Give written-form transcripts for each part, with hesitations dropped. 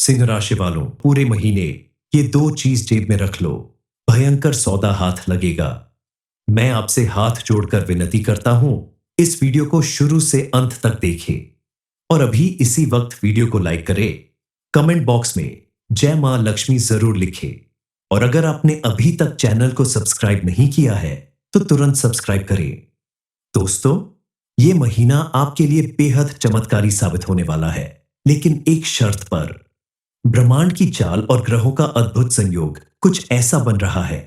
सिंह राशि वालों, पूरे महीने ये दो चीज जेब में रख लो, भयंकर सौदा हाथ लगेगा। मैं आपसे हाथ जोड़कर विनती करता हूं, इस वीडियो को शुरू से अंत तक देखें और अभी इसी वक्त वीडियो को लाइक करें। कमेंट बॉक्स में जय मां लक्ष्मी जरूर लिखें और अगर आपने अभी तक चैनल को सब्सक्राइब नहीं किया है तो तुरंत सब्सक्राइब करें। दोस्तों, ये महीना आपके लिए बेहद चमत्कारी साबित होने वाला है, लेकिन एक शर्त पर। ब्रह्मांड की चाल और ग्रहों का अद्भुत संयोग कुछ ऐसा बन रहा है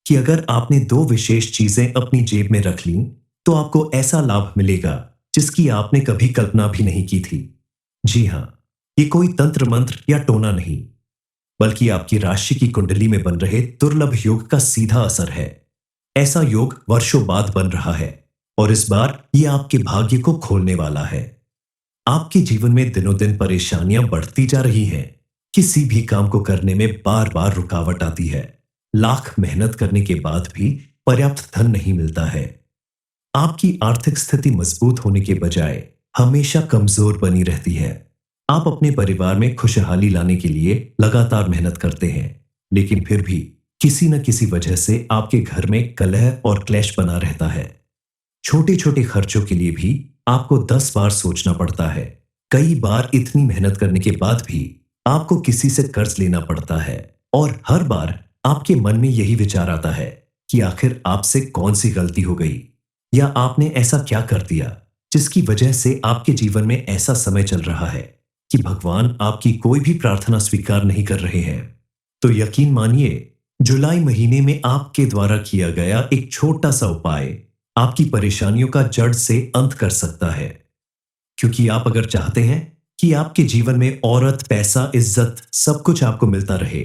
कि अगर आपने दो विशेष चीजें अपनी जेब में रख लीं, तो आपको ऐसा लाभ मिलेगा जिसकी आपने कभी कल्पना भी नहीं की थी। जी हां, ये कोई तंत्र मंत्र या टोना नहीं, बल्कि आपकी राशि की कुंडली में बन रहे दुर्लभ योग का सीधा असर है। ऐसा योग वर्षों बाद बन रहा है और इस बार ये आपके भाग्य को खोलने वाला है। आपके जीवन में दिनों दिन परेशानियां बढ़ती जा रही हैं। किसी भी काम को करने में बार बार रुकावट आती है। लाख मेहनत करने के बाद भी पर्याप्त धन नहीं मिलता है। आपकी आर्थिक स्थिति मजबूत होने के बजाय हमेशा कमजोर बनी रहती है। आप अपने परिवार में खुशहाली लाने के लिए लगातार मेहनत करते हैं, लेकिन फिर भी किसी न किसी वजह से आपके घर में कलह और क्लेश बना रहता है। छोटे छोटे खर्चों के लिए भी आपको 10 बार सोचना पड़ता है। कई बार इतनी मेहनत करने के बाद भी आपको किसी से कर्ज लेना पड़ता है और हर बार आपके मन में यही विचार आता है कि आखिर आपसे कौन सी गलती हो गई या आपने ऐसा क्या कर दिया जिसकी वजह से आपके जीवन में ऐसा समय चल रहा है कि भगवान आपकी कोई भी प्रार्थना स्वीकार नहीं कर रहे हैं। तो यकीन मानिए, जुलाई महीने में आपके द्वारा किया गया एक छोटा सा उपाय आपकी परेशानियों का जड़ से अंत कर सकता है। क्योंकि आप अगर चाहते हैं कि आपके जीवन में औरत, पैसा, इज्जत सब कुछ आपको मिलता रहे,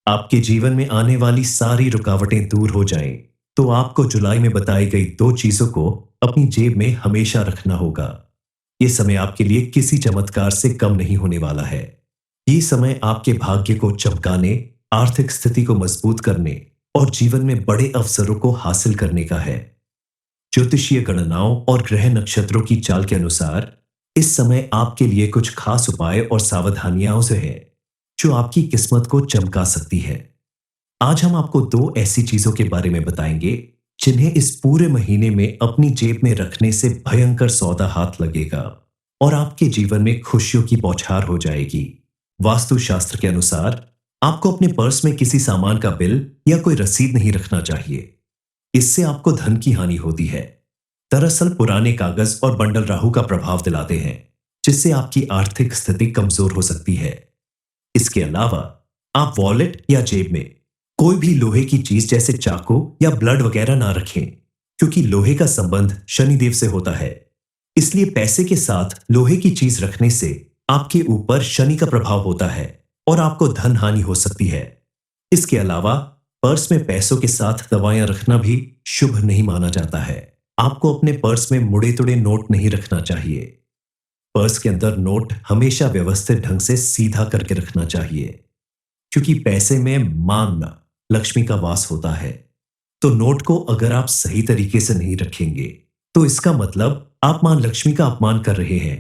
आपके जीवन में आने वाली सारी रुकावटें दूर हो जाएं, तो आपको जुलाई में बताई गई दो चीजों को अपनी जेब में हमेशा रखना होगा। ये समय आपके लिए किसी चमत्कार से कम नहीं होने वाला है। ये समय आपके भाग्य को चमकाने, आर्थिक स्थिति को मजबूत करने और जीवन में बड़े अवसरों को हासिल करने का है। ज्योतिषीय गणनाओं और ग्रह नक्षत्रों की चाल के अनुसार इस समय आपके लिए कुछ खास उपाय और सावधानियां से है जो आपकी किस्मत को चमका सकती है। आज हम आपको दो ऐसी चीजों के बारे में बताएंगे जिन्हें इस पूरे महीने में अपनी जेब में रखने से भयंकर सौदा हाथ लगेगा और आपके जीवन में खुशियों की बौछार हो जाएगी। वास्तुशास्त्र के अनुसार आपको अपने पर्स में किसी सामान का बिल या कोई रसीद नहीं रखना चाहिए। इससे आपको धन की हानि होती है। दरअसल पुराने कागज और बंडल राहु का प्रभाव दिलाते हैं, जिससे आपकी आर्थिक स्थिति कमजोर हो सकती है। इसके अलावा आप वॉलेट या जेब में कोई भी लोहे की चीज जैसे चाकू या ब्लड वगैरह ना रखें, क्योंकि लोहे का संबंध शनिदेव से होता है। इसलिए पैसे के साथ लोहे की चीज रखने से आपके ऊपर शनि का प्रभाव होता है और आपको धन हानि हो सकती है। इसके अलावा पर्स में पैसों के साथ दवाइयां रखना भी शुभ नहीं माना जाता है। आपको अपने पर्स में मुड़े तुड़े नोट नहीं रखना चाहिए। पर्स के अंदर नोट हमेशा व्यवस्थित ढंग से सीधा करके रखना चाहिए, क्योंकि पैसे में मां लक्ष्मी का वास होता है। तो नोट को अगर आप सही तरीके से नहीं रखेंगे तो इसका मतलब आप मां लक्ष्मी का अपमान कर रहे हैं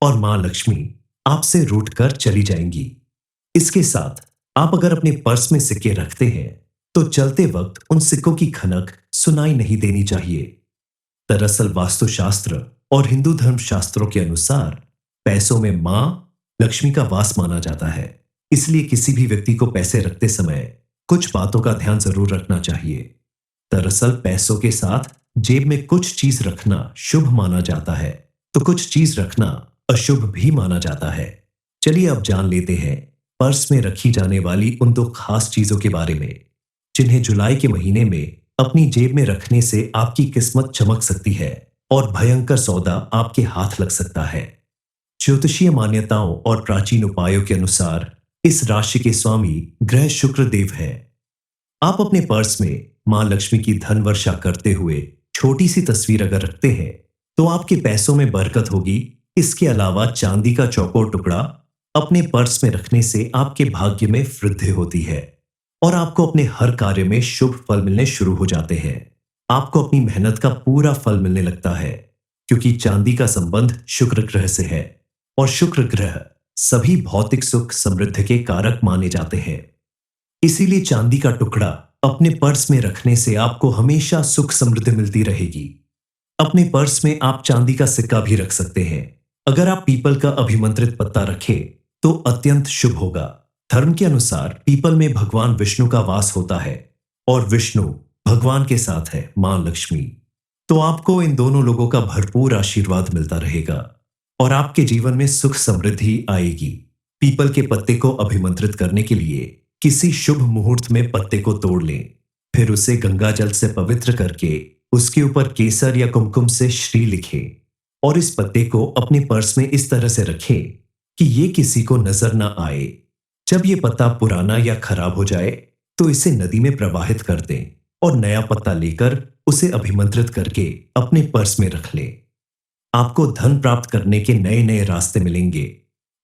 और मां लक्ष्मी आपसे रूठ कर चली जाएंगी। इसके साथ आप अगर अपने पर्स में सिक्के रखते हैं तो चलते वक्त उन सिक्कों की खनक सुनाई नहीं देनी चाहिए। दरअसल वास्तुशास्त्र और हिंदू धर्म शास्त्रों के अनुसार पैसों में मां लक्ष्मी का वास माना जाता है। इसलिए किसी भी व्यक्ति को पैसे रखते समय कुछ बातों का ध्यान जरूर रखना चाहिए। दरअसल पैसों के साथ जेब में कुछ चीज रखना शुभ माना जाता है, तो कुछ चीज रखना अशुभ भी माना जाता है। चलिए अब जान लेते हैं पर्स में रखी जाने वाली उन दो खास चीजों के बारे में जिन्हें जुलाई के महीने में अपनी जेब में रखने से आपकी किस्मत चमक सकती है और भयंकर सौदा आपके हाथ लग सकता है। ज्योतिषीय मान्यताओं और प्राचीन उपायों के अनुसार इस राशि के स्वामी ग्रह शुक्र देव है। आप अपने पर्स में मां लक्ष्मी की धन वर्षा करते हुए छोटी सी तस्वीर अगर रखते हैं तो आपके पैसों में बरकत होगी। इसके अलावा चांदी का चौकोर टुकड़ा अपने पर्स में रखने से आपके भाग्य में वृद्धि होती है और आपको अपने हर कार्य में शुभ फल मिलने शुरू हो जाते हैं। आपको अपनी मेहनत का पूरा फल मिलने लगता है, क्योंकि चांदी का संबंध शुक्र ग्रह से है और शुक्र ग्रह सभी भौतिक सुख समृद्धि के कारक माने जाते हैं। इसीलिए चांदी का टुकड़ा अपने पर्स में रखने से आपको हमेशा सुख समृद्धि मिलती रहेगी। अपने पर्स में आप चांदी का सिक्का भी रख सकते हैं। अगर आप पीपल का अभिमंत्रित पत्ता रखें तो अत्यंत शुभ होगा। धर्म के अनुसार पीपल में भगवान विष्णु का वास होता है और विष्णु भगवान के साथ है मां लक्ष्मी। तो आपको इन दोनों लोगों का भरपूर आशीर्वाद मिलता रहेगा और आपके जीवन में सुख समृद्धि आएगी। पीपल के पत्ते को अभिमंत्रित करने के लिए किसी शुभ मुहूर्त में पत्ते को तोड़ लें, फिर उसे गंगा जल से पवित्र करके उसके ऊपर केसर या कुमकुम से श्री लिखें और इस पत्ते को अपने पर्स में इस तरह से रखें कि ये किसी को नजर ना आए। जब ये पत्ता पुराना या खराब हो जाए तो इसे नदी में प्रवाहित कर दें और नया पत्ता लेकर उसे अभिमंत्रित करके अपने पर्स में रख लें। आपको धन प्राप्त करने के नए नए रास्ते मिलेंगे,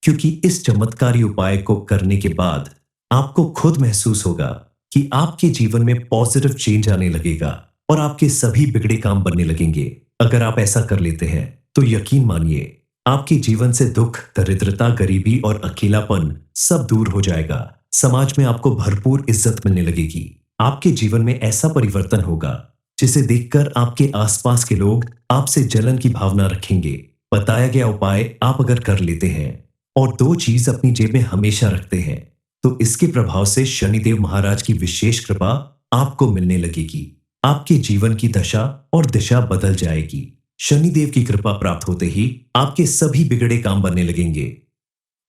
क्योंकि इस चमत्कारी उपाय को करने के बाद आपको खुद महसूस होगा कि आपके जीवन में पॉजिटिव चेंज आने लगेगा और आपके सभी बिगड़े काम बनने लगेंगे। अगर आप ऐसा कर लेते हैं तो यकीन मानिए आपके जीवन से दुख, दरिद्रता, गरीबी और अकेलापन सब दूर हो जाएगा। समाज में आपको भरपूर इज्जत मिलने लगेगी। आपके जीवन में ऐसा परिवर्तन होगा जिसे देखकर आपके आसपास के लोग आपसे जलन की भावना रखेंगे। बताया गया उपाय आप अगर कर लेते हैं और दो चीज अपनी जेब में हमेशा रखते हैं तो इसके प्रभाव से शनिदेव महाराज की विशेष कृपा आपको मिलने लगेगी। आपके जीवन की दशा और दिशा बदल जाएगी। शनिदेव की कृपा प्राप्त होते ही आपके सभी बिगड़े काम बनने लगेंगे,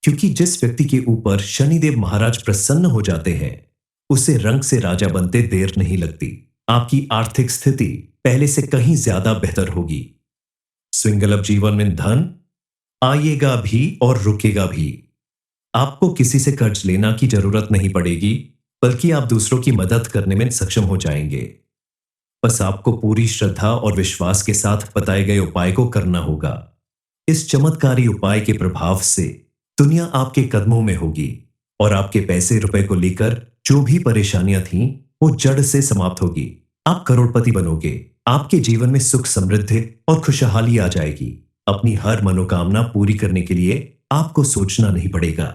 क्योंकि जिस व्यक्ति के ऊपर शनिदेव महाराज प्रसन्न हो जाते हैं उसे रंग से राजा बनते देर नहीं लगती। आपकी आर्थिक स्थिति पहले से कहीं ज्यादा बेहतर होगी। स्विंगलभ जीवन में धन आएगा भी और रुकेगा भी। आपको किसी से कर्ज लेना की जरूरत नहीं पड़ेगी, बल्कि आप दूसरों की मदद करने में सक्षम हो जाएंगे। बस आपको पूरी श्रद्धा और विश्वास के साथ बताए गए उपाय को करना होगा। इस चमत्कारी उपाय के प्रभाव से दुनिया आपके कदमों में होगी और आपके पैसे रुपए को लेकर जो भी परेशानियां थीं वो जड़ से समाप्त होगी। आप करोड़पति बनोगे। आपके जीवन में सुख, समृद्धि और खुशहाली आ जाएगी। अपनी हर मनोकामना पूरी करने के लिए आपको सोचना नहीं पड़ेगा,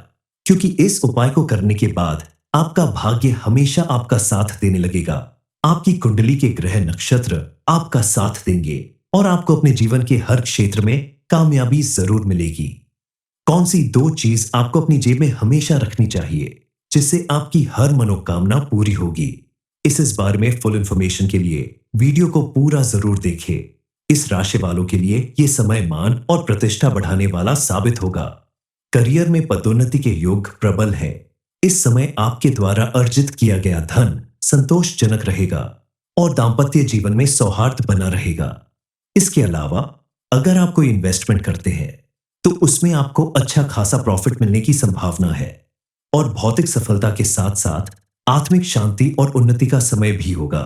क्योंकि इस उपाय को करने के बाद आपका भाग्य हमेशा आपका साथ देने लगेगा। आपकी कुंडली के ग्रह नक्षत्र आपका साथ देंगे और आपको अपने जीवन के हर क्षेत्र में कामयाबी जरूर मिलेगी। कौन सी दो चीज आपको अपनी जेब में हमेशा रखनी चाहिए जिससे आपकी हर मनोकामना पूरी होगी? इस बारे में फुल इंफॉर्मेशन के लिए वीडियो को पूरा जरूर देखें। इस राशि वालों के लिए यह समय मान और प्रतिष्ठा बढ़ाने वाला साबित होगा। करियर में पदोन्नति के योग प्रबल है। इस समय आपके द्वारा अर्जित किया गया धन संतोषजनक रहेगा और दांपत्य जीवन में सौहार्द बना रहेगा। इसके अलावा अगर आप कोई इन्वेस्टमेंट करते हैं तो उसमें आपको अच्छा खासा प्रॉफिट मिलने की संभावना है और भौतिक सफलता के साथ साथ आत्मिक शांति और उन्नति का समय भी होगा।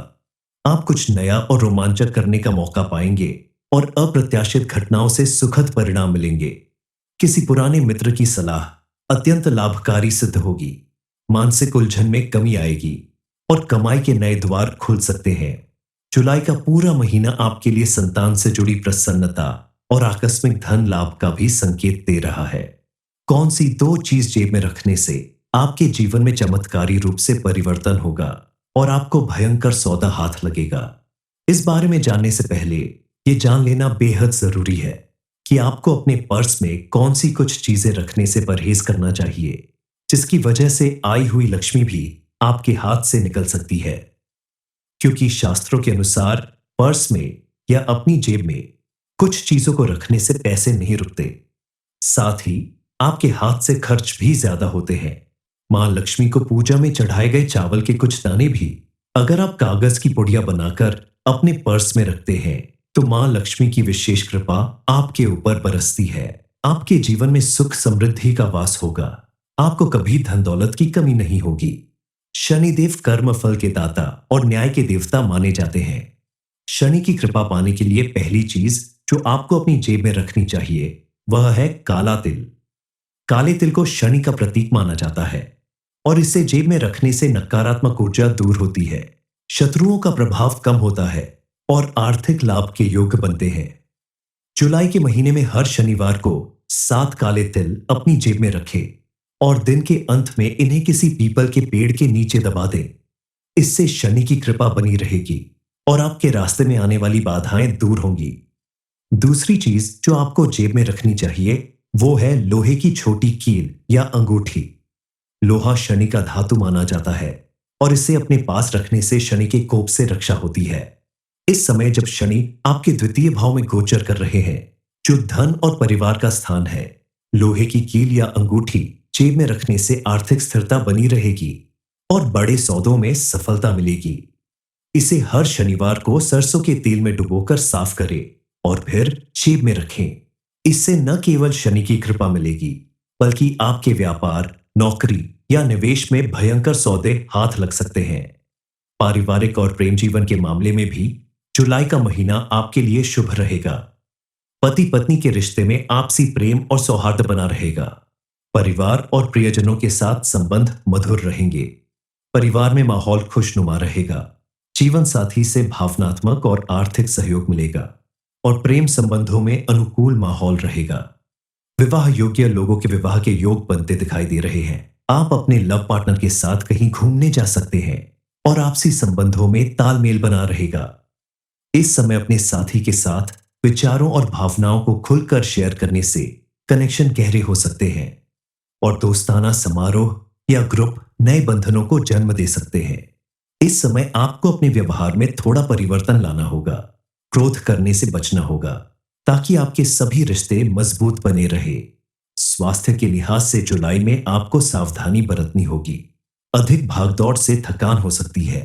आप कुछ नया और रोमांचक करने का मौका पाएंगे और अप्रत्याशित घटनाओं से सुखद परिणाम मिलेंगे। किसी पुराने मित्र की सलाह अत्यंत लाभकारी सिद्ध होगी। मानसिक उलझन में कमी आएगी और कमाई के नए द्वार खुल सकते हैं। जुलाई का पूरा महीना आपके लिए संतान से जुड़ी प्रसन्नता और आकस्मिक धन लाभ का भी संकेत दे रहा है। कौन सी दो चीज जेब में रखने से आपके जीवन में चमत्कारी रूप से परिवर्तन होगा और आपको भयंकर सौदा हाथ लगेगा? इस बारे में जानने से पहले ये जान लेना बेहद जरूरी है कि आपको अपने पर्स में कौन सी कुछ चीजें रखने से परहेज करना चाहिए, जिसकी वजह से आई हुई लक्ष्मी भी आपके हाथ से निकल सकती है। क्योंकि शास्त्रों के अनुसार पर्स में या अपनी जेब में कुछ चीजों को रखने से पैसे नहीं रुकते, साथ ही आपके हाथ से खर्च भी ज्यादा होते हैं। मां लक्ष्मी को पूजा में चढ़ाए गए चावल के कुछ दाने भी अगर आप कागज की पुड़िया बनाकर अपने पर्स में रखते हैं तो मां लक्ष्मी की विशेष कृपा आपके ऊपर बरसती है। आपके जीवन में सुख समृद्धि का वास होगा। आपको कभी धन दौलत की कमी नहीं होगी। शनिदेव कर्म फल के दाता और न्याय के देवता माने जाते हैं। शनि की कृपा पाने के लिए पहली चीज जो आपको अपनी जेब में रखनी चाहिए वह है काला तिल। काले तिल को शनि का प्रतीक माना जाता है और इसे जेब में रखने से नकारात्मक ऊर्जा दूर होती है, शत्रुओं का प्रभाव कम होता है और आर्थिक लाभ के योग बनते हैं। जुलाई के महीने में हर शनिवार को 7 काले तिल अपनी जेब में रखें और दिन के अंत में इन्हें किसी पीपल के पेड़ के नीचे दबा दें। इससे शनि की कृपा बनी रहेगी और आपके रास्ते में आने वाली बाधाएं दूर होंगी। दूसरी चीज जो आपको जेब में रखनी चाहिए वो है लोहे की छोटी कील या अंगूठी। लोहा शनि का धातु माना जाता है और इसे अपने पास रखने से शनि के कोप से रक्षा होती है। इस समय जब शनि आपके द्वितीय भाव में गोचर कर रहे हैं, जो धन और परिवार का स्थान है, लोहे की कील या अंगूठी जेब में रखने से आर्थिक स्थिरता बनी रहेगी और बड़े सौदों में सफलता मिलेगी। इसे हर शनिवार को सरसों के तेल में डुबोकर साफ करें और फिर जेब में रखें। इससे न केवल शनि की कृपा मिलेगी, बल्कि आपके व्यापार, नौकरी या निवेश में भयंकर सौदे हाथ लग सकते हैं। पारिवारिक और प्रेम जीवन के मामले में भी जुलाई का महीना आपके लिए शुभ रहेगा। पति पत्नी के रिश्ते में आपसी प्रेम और सौहार्द बना रहेगा। परिवार और प्रियजनों के साथ संबंध मधुर रहेंगे। परिवार में माहौल खुशनुमा रहेगा। जीवन साथी से भावनात्मक और आर्थिक सहयोग मिलेगा और प्रेम संबंधों में अनुकूल माहौल रहेगा। विवाह योग्य लोगों के विवाह के योग बनते दिखाई दे रहे हैं। आप अपने लव पार्टनर के साथ कहीं घूमने जा सकते हैं और आपसी संबंधों में तालमेल बना रहेगा। इस समय अपने साथी के साथ विचारों और भावनाओं को खुलकर शेयर करने से कनेक्शन गहरे हो सकते हैं और दोस्ताना समारोह या ग्रुप नए बंधनों को जन्म दे सकते हैं। इस समय आपको अपने व्यवहार में थोड़ा परिवर्तन लाना होगा। क्रोध करने से बचना होगा ताकि आपके सभी रिश्ते मजबूत बने रहे। स्वास्थ्य के लिहाज से जुलाई में आपको सावधानी बरतनी होगी। अधिक भागदौड़ से थकान हो सकती है।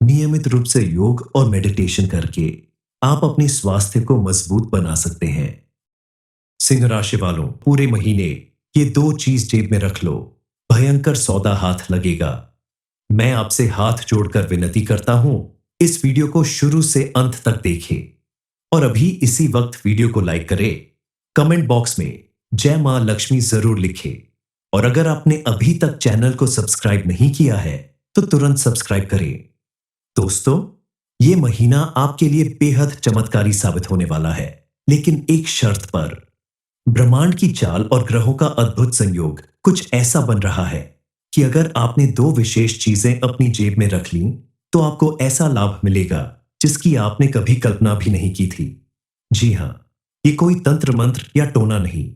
नियमित रूप से योग और मेडिटेशन करके आप अपने स्वास्थ्य को मजबूत बना सकते हैं। सिंह राशि वालों, पूरे महीने ये 2 चीज जेब में रख लो, भयंकर सौदा हाथ लगेगा। मैं आपसे हाथ जोड़कर विनती करता हूं, इस वीडियो को शुरू से अंत तक देखें और अभी इसी वक्त वीडियो को लाइक करें। कमेंट बॉक्स में जय मां लक्ष्मी जरूर लिखें और अगर आपने अभी तक चैनल को सब्सक्राइब नहीं किया है तो तुरंत सब्सक्राइब करें। दोस्तों, ये महीना आपके लिए बेहद चमत्कारी साबित होने वाला है, लेकिन एक शर्त पर। ब्रह्मांड की चाल और ग्रहों का अद्भुत संयोग कुछ ऐसा बन रहा है कि अगर आपने 2 विशेष चीजें अपनी जेब में रख लीं, तो आपको ऐसा लाभ मिलेगा जिसकी आपने कभी कल्पना भी नहीं की थी। जी हां, ये कोई तंत्र मंत्र या टोना नहीं,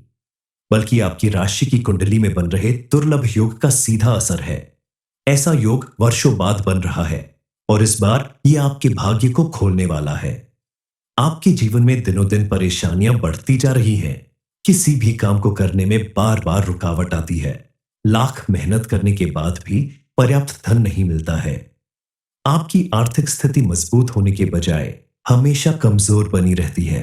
बल्कि आपकी राशि की कुंडली में बन रहे दुर्लभ योग का सीधा असर है। ऐसा योग वर्षों बाद बन रहा है और इस बार ये आपके भाग्य को खोलने वाला है। आपके जीवन में दिनों दिन परेशानियां बढ़ती जा रही हैं। किसी भी काम को करने में बार बार रुकावट आती है। लाख मेहनत करने के बाद भी पर्याप्त धन नहीं मिलता है। आपकी आर्थिक स्थिति मजबूत होने के बजाय हमेशा कमजोर बनी रहती है।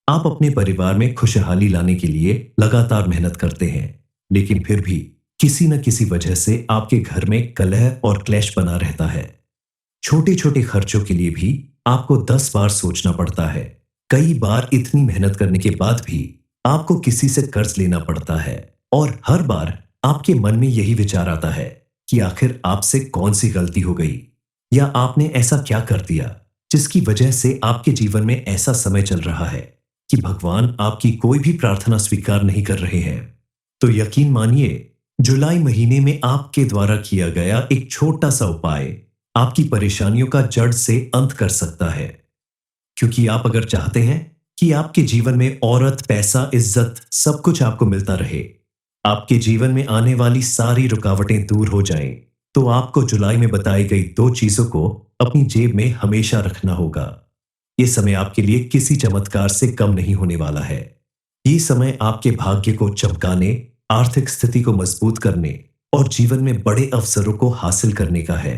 आप अपने परिवार में खुशहाली लाने के लिए लगातार मेहनत करते हैं, लेकिन फिर भी किसी न किसी वजह से आपके घर में कलह और क्लेश बना रहता है। छोटे छोटे खर्चों के लिए भी आपको 10 बार सोचना पड़ता है। कई बार इतनी मेहनत करने के बाद भी आपको किसी से कर्ज लेना पड़ता है और हर बार आपके मन में यही विचार आता है कि आखिर आपसे कौन सी गलती हो गई या आपने ऐसा क्या कर दिया जिसकी वजह से आपके जीवन में ऐसा समय चल रहा है कि भगवान आपकी कोई भी प्रार्थना स्वीकार नहीं कर रहे हैं। तो यकीन मानिए, जुलाई महीने में आपके द्वारा किया गया एक छोटा सा उपाय आपकी परेशानियों का जड़ से अंत कर सकता है। क्योंकि आप अगर चाहते हैं कि आपके जीवन में औरत, पैसा, इज्जत सब कुछ आपको मिलता रहे, आपके जीवन में आने वाली सारी रुकावटें दूर हो जाएं, तो आपको जुलाई में बताई गई 2 चीजों को अपनी जेब में हमेशा रखना होगा। ये समय आपके लिए किसी चमत्कार से कम नहीं होने वाला है। ये समय आपके भाग्य को चमकाने, आर्थिक स्थिति को मजबूत करने और जीवन में बड़े अवसरों को हासिल करने का है।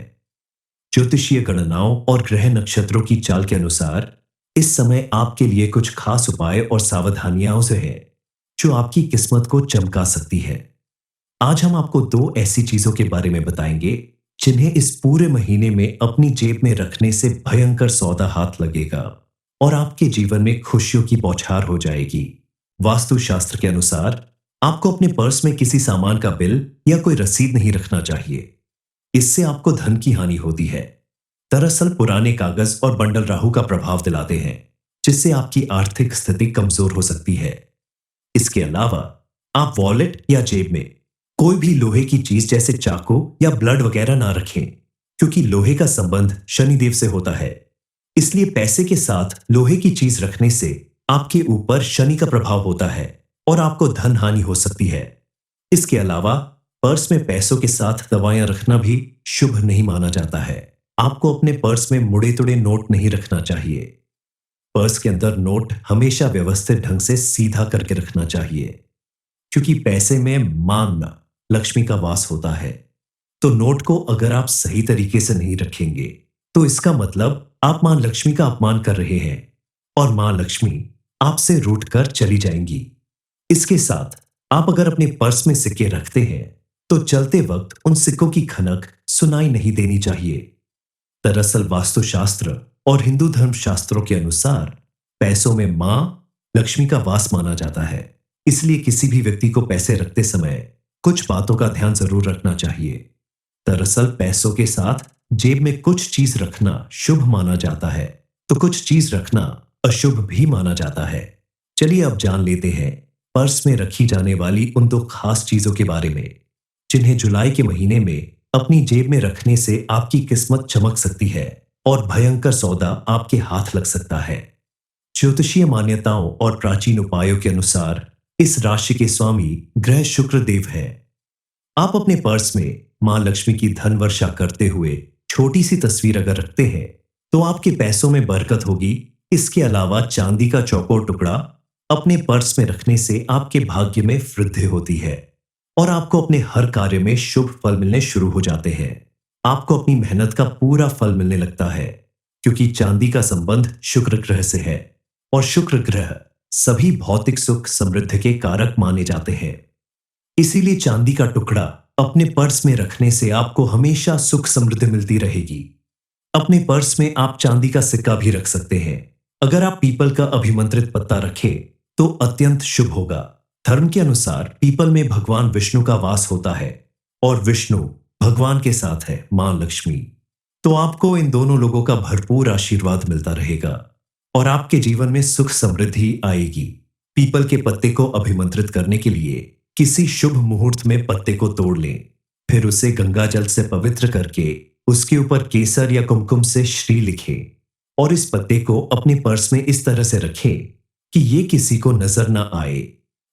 ज्योतिषीय गणनाओं और ग्रह नक्षत्रों की चाल के अनुसार इस समय आपके लिए कुछ खास उपाय और सावधानियां से है जो आपकी किस्मत को चमका सकती है। आज हम आपको 2 ऐसी चीजों के बारे में बताएंगे जिन्हें इस पूरे महीने में अपनी जेब में रखने से भयंकर सौदा हाथ लगेगा और आपके जीवन में खुशियों की बौछार हो जाएगी। वास्तुशास्त्र के अनुसार आपको अपने पर्स में किसी सामान का बिल या कोई रसीद नहीं रखना चाहिए। इससे आपको धन की हानि होती है। दरअसल पुराने कागज और बंडल राहु का प्रभाव दिलाते हैं, जिससे आपकी आर्थिक स्थिति कमजोर हो सकती है। इसके अलावा आप वॉलेट या जेब में कोई भी लोहे की चीज जैसे चाकू या ब्लड वगैरह ना रखें, क्योंकि लोहे का संबंध शनिदेव से होता है। इसलिए पैसे के साथ लोहे की चीज रखने से आपके ऊपर शनि का प्रभाव होता है और आपको धन हानि हो सकती है। इसके अलावा पर्स में पैसों के साथ दवाइयां रखना भी शुभ नहीं माना जाता है। आपको अपने पर्स में मुड़े तुड़े नोट नहीं रखना चाहिए। पर्स के अंदर नोट हमेशा व्यवस्थित ढंग से सीधा करके रखना चाहिए, क्योंकि पैसे में मां लक्ष्मी का वास होता है। तो नोट को अगर आप सही तरीके से नहीं रखेंगे तो इसका मतलब आप मां लक्ष्मी का अपमान कर रहे हैं और मां लक्ष्मी आपसे रूठ कर चली जाएंगी। इसके साथ आप अगर अपने पर्स में सिक्के रखते हैं तो चलते वक्त उन सिक्कों की खनक सुनाई नहीं देनी चाहिए। दरअसल वास्तुशास्त्र और हिंदू धर्म शास्त्रों के अनुसार पैसों में मां लक्ष्मी का वास माना जाता है। इसलिए किसी भी व्यक्ति को पैसे रखते समय कुछ बातों का ध्यान जरूर रखना चाहिए। दरअसल पैसों के साथ जेब में कुछ चीज रखना शुभ माना जाता है, तो कुछ चीज रखना अशुभ भी माना जाता है। चलिए अब जान लेते हैं पर्स में रखी जाने वाली उन दो खास चीजों के बारे में, जिन्हें जुलाई के महीने में अपनी जेब में रखने से आपकी किस्मत चमक सकती है और भयंकर सौदा आपके हाथ लग सकता है। ज्योतिषीय मान्यताओं और प्राचीन उपायों के अनुसार इस राशि के स्वामी ग्रह शुक्र देव है। आप अपने पर्स में मां लक्ष्मी की धन वर्षा करते हुए छोटी सी तस्वीर अगर रखते हैं तो आपके पैसों में बरकत होगी। इसके अलावा चांदी का चौकोर टुकड़ा अपने पर्स में रखने से आपके भाग्य में वृद्धि होती है और आपको अपने हर कार्य में शुभ फल मिलने शुरू हो जाते हैं। आपको अपनी मेहनत का पूरा फल मिलने लगता है, क्योंकि चांदी का संबंध शुक्र ग्रह से है और शुक्र ग्रह सभी भौतिक सुख समृद्धि के कारक माने जाते हैं। इसीलिए चांदी का टुकड़ा अपने पर्स में रखने से आपको हमेशा सुख समृद्धि मिलती रहेगी। अपने पर्स में आप चांदी का सिक्का भी रख सकते हैं। अगर आप पीपल का अभिमंत्रित पत्ता रखें तो अत्यंत शुभ होगा। धर्म के अनुसार पीपल में भगवान विष्णु का वास होता है और विष्णु भगवान के साथ है मां लक्ष्मी। तो आपको इन दोनों लोगों का भरपूर आशीर्वाद मिलता रहेगा और आपके जीवन में सुख समृद्धि आएगी। पीपल के पत्ते को अभिमंत्रित करने के लिए किसी शुभ मुहूर्त में पत्ते को तोड़ लें, फिर उसे गंगा जल से पवित्र करके उसके ऊपर केसर या कुमकुम से श्री लिखें और इस पत्ते को अपने पर्स में इस तरह से रखें कि ये किसी को नजर ना आए।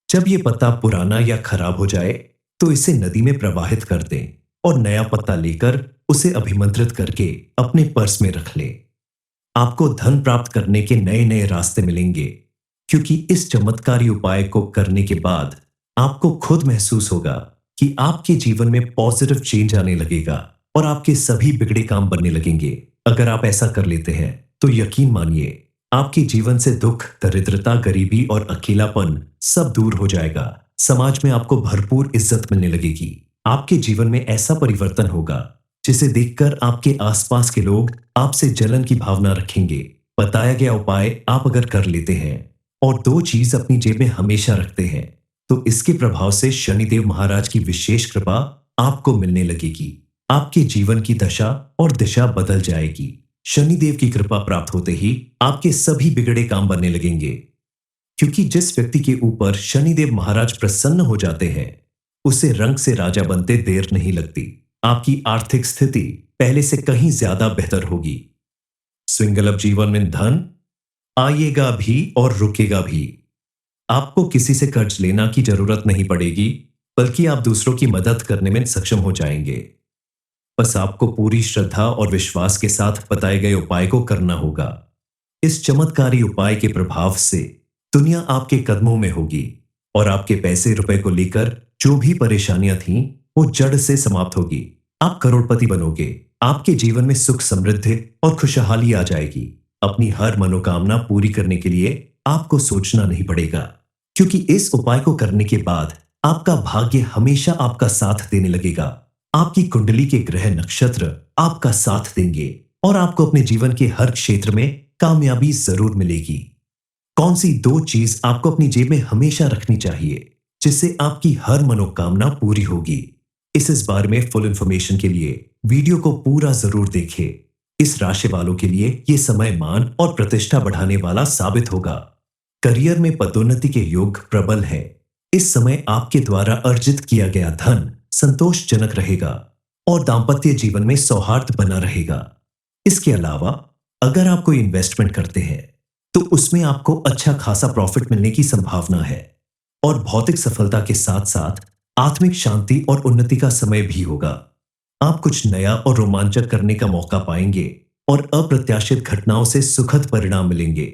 जब ये पत्ता पुराना या खराब हो जाए तो इसे नदी में प्रवाहित कर दें और नया पत्ता लेकर उसे अभिमंत्रित करके अपने पर्स में रख लें। आपको धन प्राप्त करने के नए नए रास्ते मिलेंगे, क्योंकि इस चमत्कारी उपाय को करने के बाद आपको खुद महसूस होगा कि आपके जीवन में पॉजिटिव चेंज आने लगेगा और आपके सभी बिगड़े काम बनने लगेंगे। अगर आप ऐसा कर लेते हैं तो यकीन मानिए आपके जीवन से दुख, दरिद्रता, गरीबी और अकेलापन सब दूर हो जाएगा। समाज में आपको भरपूर इज्जत मिलने लगेगी। आपके जीवन में ऐसा परिवर्तन होगा जिसे देखकर आपके आसपास के लोग आपसे जलन की भावना रखेंगे। बताया गया उपाय आप अगर कर लेते हैं और दो चीज अपनी जेब में हमेशा रखते हैं तो इसके प्रभाव से शनिदेव महाराज की विशेष कृपा आपको मिलने लगेगी। आपके जीवन की दशा और दिशा बदल जाएगी। शनिदेव की कृपा प्राप्त होते ही आपके सभी बिगड़े काम बनने लगेंगे, क्योंकि जिस व्यक्ति के ऊपर शनिदेव महाराज प्रसन्न हो जाते हैं उसे रंग से राजा बनते देर नहीं लगती। आपकी आर्थिक स्थिति पहले से कहीं ज्यादा बेहतर होगी। स्विंगलभ जीवन में धन आएगा भी और रुकेगा भी। आपको किसी से कर्ज लेना की जरूरत नहीं पड़ेगी, बल्कि आप दूसरों की मदद करने में सक्षम हो जाएंगे। बस आपको पूरी श्रद्धा और विश्वास के साथ बताए गए उपाय को करना होगा। इस चमत्कारी उपाय के प्रभाव से दुनिया आपके कदमों में होगी और आपके पैसे रुपए को लेकर जो भी परेशानियां थीं वो जड़ से समाप्त होगी। आप करोड़पति बनोगे। आपके जीवन में सुख समृद्धि और खुशहाली आ जाएगी। अपनी हर मनोकामना पूरी करने के लिए आपको सोचना नहीं पड़ेगा, क्योंकि इस उपाय को करने के बाद आपका भाग्य हमेशा आपका साथ देने लगेगा। आपकी कुंडली के ग्रह नक्षत्र आपका साथ देंगे और आपको अपने जीवन के हर क्षेत्र में कामयाबी जरूर मिलेगी। कौन सी दो चीज आपको अपनी जेब में हमेशा रखनी चाहिए जिससे आपकी हर मनोकामना पूरी होगी? इस बारे में फुल इंफॉर्मेशन के लिए वीडियो को पूरा जरूर देखें। इस राशि वालों के लिए यह समय मान और प्रतिष्ठा बढ़ाने वाला साबित होगा। करियर में पदोन्नति के योग प्रबल है। इस समय आपके द्वारा अर्जित किया गया धन संतोषजनक रहेगा और दांपत्य जीवन में सौहार्द बना रहेगा। इसके अलावा अगर आप कोई इन्वेस्टमेंट करते हैं तो उसमें आपको अच्छा खासा प्रॉफिट मिलने की संभावना है और भौतिक सफलता के साथ साथ आत्मिक शांति और उन्नति का समय भी होगा। आप कुछ नया और रोमांचक करने का मौका पाएंगे और अप्रत्याशित घटनाओं से सुखद परिणाम मिलेंगे।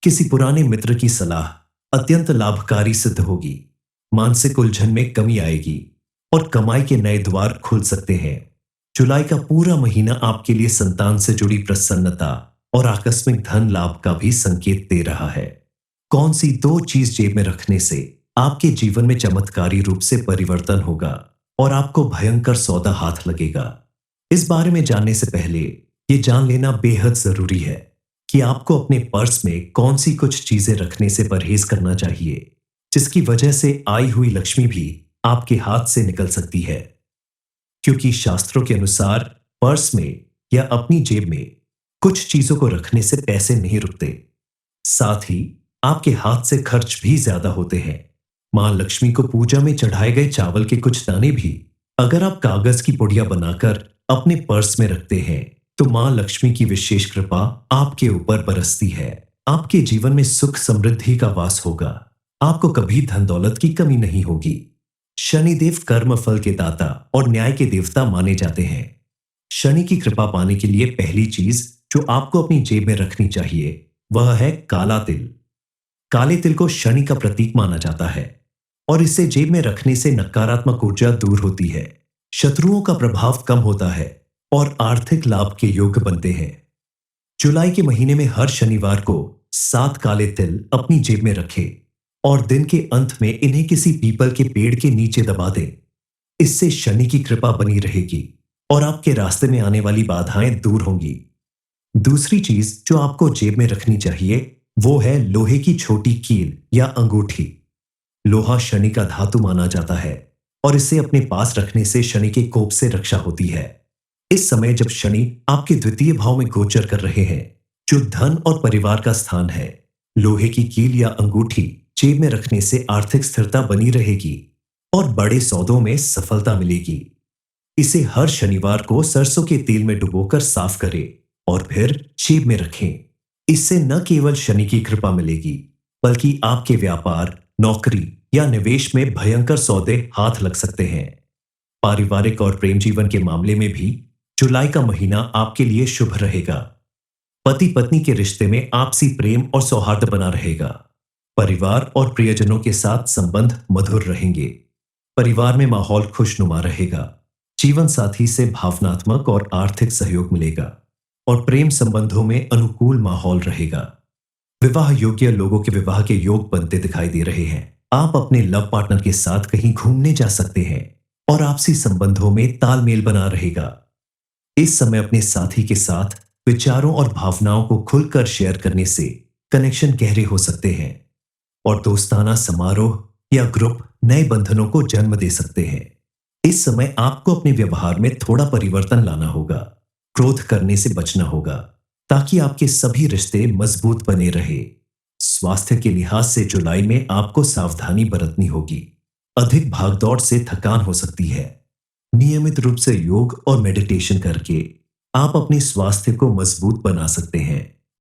किसी पुराने मित्र की सलाह अत्यंत लाभकारी सिद्ध होगी। मानसिक उलझन में कमी आएगी और कमाई के नए द्वार खुल सकते हैं। जुलाई का पूरा महीना आपके लिए संतान से जुड़ी प्रसन्नता और आकस्मिक धन लाभ का भी संकेत दे रहा है। कौन सी दो चीज जेब में रखने से आपके जीवन में चमत्कारी रूप से परिवर्तन होगा और आपको भयंकर सौदा हाथ लगेगा? इस बारे में जानने से पहले ये जान लेना बेहद जरूरी है कि आपको अपने पर्स में कौन सी कुछ चीजें रखने से परहेज करना चाहिए, जिसकी वजह से आई हुई लक्ष्मी भी आपके हाथ से निकल सकती है। क्योंकि शास्त्रों के अनुसार पर्स में या अपनी जेब में कुछ चीजों को रखने से पैसे नहीं रुकते, साथ ही आपके हाथ से खर्च भी ज्यादा होते हैं। मां लक्ष्मी को पूजा में चढ़ाए गए चावल के कुछ दाने भी अगर आप कागज की पुड़िया बनाकर अपने पर्स में रखते हैं तो मां लक्ष्मी की विशेष कृपा आपके ऊपर बरसती है। आपके जीवन में सुख समृद्धि का वास होगा। आपको कभी धन दौलत की कमी नहीं होगी। शनिदेव कर्म फल के दाता और न्याय के देवता माने जाते हैं। शनि की कृपा पाने के लिए पहली चीज जो आपको अपनी जेब में रखनी चाहिए वह है काला तिल। काले तिल को शनि का प्रतीक माना जाता है और इसे जेब में रखने से नकारात्मक ऊर्जा दूर होती है, शत्रुओं का प्रभाव कम होता है और आर्थिक लाभ के योग बनते हैं। जुलाई के महीने में हर शनिवार को 7 काले तिल अपनी जेब में रखें और दिन के अंत में इन्हें किसी पीपल के पेड़ के नीचे दबा दें। इससे शनि की कृपा बनी रहेगी और आपके रास्ते में आने वाली बाधाएं दूर होंगी। दूसरी चीज जो आपको जेब में रखनी चाहिए वो है लोहे की छोटी कील या अंगूठी। लोहा शनि का धातु माना जाता है और इसे अपने पास रखने से शनि के कोप से रक्षा होती है। इस समय जब शनि आपके द्वितीय भाव में गोचर कर रहे हैं, जो धन और परिवार का स्थान है, लोहे की कील या अंगूठी जेब में रखने से आर्थिक स्थिरता बनी रहेगी और बड़े सौदों में सफलता मिलेगी। इसे हर शनिवार को सरसों के तेल में डुबोकर साफ करें और फिर जेब में रखें। इससे न केवल शनि की कृपा मिलेगी बल्कि आपके व्यापार, नौकरी या निवेश में भयंकर सौदे हाथ लग सकते हैं। पारिवारिक और प्रेम जीवन के मामले में भी जुलाई का महीना आपके लिए शुभ रहेगा। पति पत्नी के रिश्ते में आपसी प्रेम और सौहार्द बना रहेगा। परिवार और प्रियजनों के साथ संबंध मधुर रहेंगे। परिवार में माहौल खुशनुमा रहेगा। जीवन साथी से भावनात्मक और आर्थिक सहयोग मिलेगा और प्रेम संबंधों में अनुकूल माहौल रहेगा। विवाह योग्य लोगों के विवाह के योग बनते दिखाई दे रहे हैं। आप अपने लव पार्टनर के साथ कहीं घूमने जा सकते हैं और आपसी संबंधों में तालमेल बना रहेगा। इस समय अपने साथी के साथ विचारों और भावनाओं को खुलकर शेयर करने से कनेक्शन गहरे हो सकते हैं और दोस्ताना समारोह या ग्रुप नए बंधनों को जन्म दे सकते हैं। इस समय आपको अपने व्यवहार में थोड़ा परिवर्तन लाना होगा। क्रोध करने से बचना होगा ताकि आपके सभी रिश्ते मजबूत बने रहे। स्वास्थ्य के लिहाज से जुलाई में आपको सावधानी बरतनी होगी। अधिक भागदौड़ से थकान हो सकती है। नियमित रूप से योग और मेडिटेशन करके आप अपने स्वास्थ्य को मजबूत बना सकते हैं।